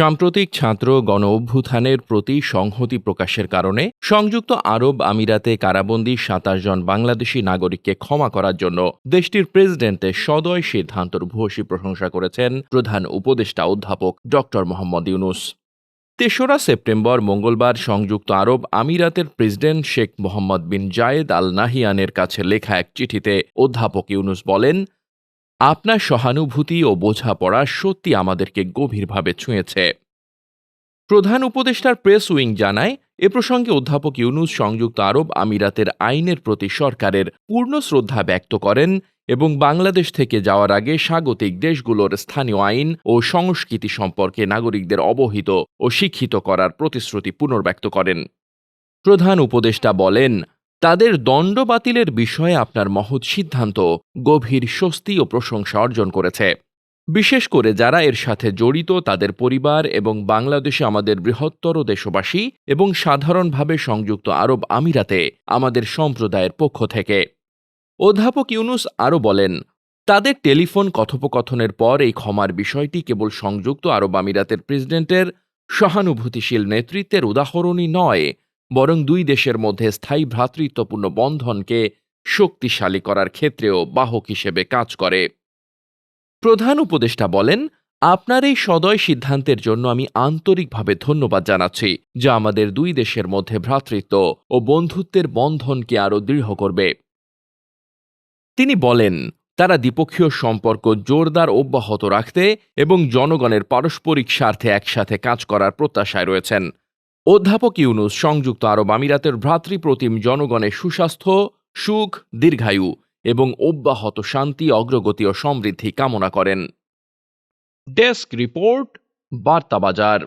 সাম্প্রতিক ছাত্র গণ অভ্যুত্থানের প্রতি সংহতি প্রকাশের কারণে সংযুক্ত আরব আমিরাতে কারাবন্দী ২৭ জন বাংলাদেশি নাগরিককে ক্ষমা করার জন্য দেশটির প্রেসিডেন্টের সদয় সিদ্ধান্তর ভূয়সী প্রশংসা করেছেন প্রধান উপদেষ্টা অধ্যাপক ড মোহাম্মদ ইউনূস। ৩রা সেপ্টেম্বর মঙ্গলবার সংযুক্ত আরব আমিরাতের প্রেসিডেন্ট শেখ মোহাম্মদ বিন জায়েদ আল নাহিয়ানের কাছে লেখা এক চিঠিতে অধ্যাপক ইউনূস বলেন, আপনার সহানুভূতি ও বোঝাপড়া সত্যি আমাদেরকে গভীরভাবে ছুঁয়েছে। প্রধান উপদেষ্টার প্রেস উইং জানায়, এ প্রসঙ্গে অধ্যাপক ইউনূস সংযুক্ত আরব আমিরাতের আইনের প্রতি সরকারের পূর্ণ শ্রদ্ধা ব্যক্ত করেন এবং বাংলাদেশ থেকে যাওয়ার আগে স্বাগতিক দেশগুলোর স্থানীয় আইন ও সংস্কৃতি সম্পর্কে নাগরিকদের অবহিত ও শিক্ষিত করার প্রতিশ্রুতি পুনর্ব্যক্ত করেন। প্রধান উপদেষ্টা বলেন, তাদের দণ্ড বাতিলের বিষয়ে আপনার মহৎ সিদ্ধান্ত গভীর স্বস্তি ও প্রশংসা অর্জন করেছে। বিশেষ করে যারা এর সাথে জড়িত তাদের পরিবার এবং বাংলাদেশে আমাদের বৃহত্তর দেশবাসী এবং সাধারণভাবে সংযুক্ত আরব আমিরাতে আমাদের সম্প্রদায়ের পক্ষ থেকে। অধ্যাপক ইউনূস আরও বলেন, তাদের টেলিফোন কথোপকথনের পর এই ক্ষমার বিষয়টি কেবল সংযুক্ত আরব আমিরাতের প্রেসিডেন্টের সহানুভূতিশীল নেতৃত্বের উদাহরণই নয়, বরং দুই দেশের মধ্যে স্থায়ী ভ্রাতৃত্বপূর্ণ বন্ধনকে শক্তিশালী করার ক্ষেত্রেও বাহক হিসেবে কাজ করে। প্রধান উপদেষ্টা বলেন, আপনার এই সদয় সিদ্ধান্তের জন্য আমি আন্তরিকভাবে ধন্যবাদ জানাচ্ছি, যা আমাদের দুই দেশের মধ্যে ভ্রাতৃত্ব ও বন্ধুত্বের বন্ধনকে আরও দৃঢ় করবে। তিনি বলেন, তারা দ্বিপক্ষীয় সম্পর্ক জোরদার অব্যাহত রাখতে এবং জনগণের পারস্পরিক স্বার্থে একসাথে কাজ করার প্রত্যাশায় রয়েছেন। অধ্যাপক ইউনূস সংযুক্ত আরব আমিরাতের ভ্রাতৃপ্রতিম জনগণের সুস্বাস্থ্য, সুখ, দীর্ঘায়ু এবং অব্যাহত শান্তি, অগ্রগতি ও সমৃদ্ধি কামনা করেন। ডেস্ক রিপোর্ট, বার্তা বাজার।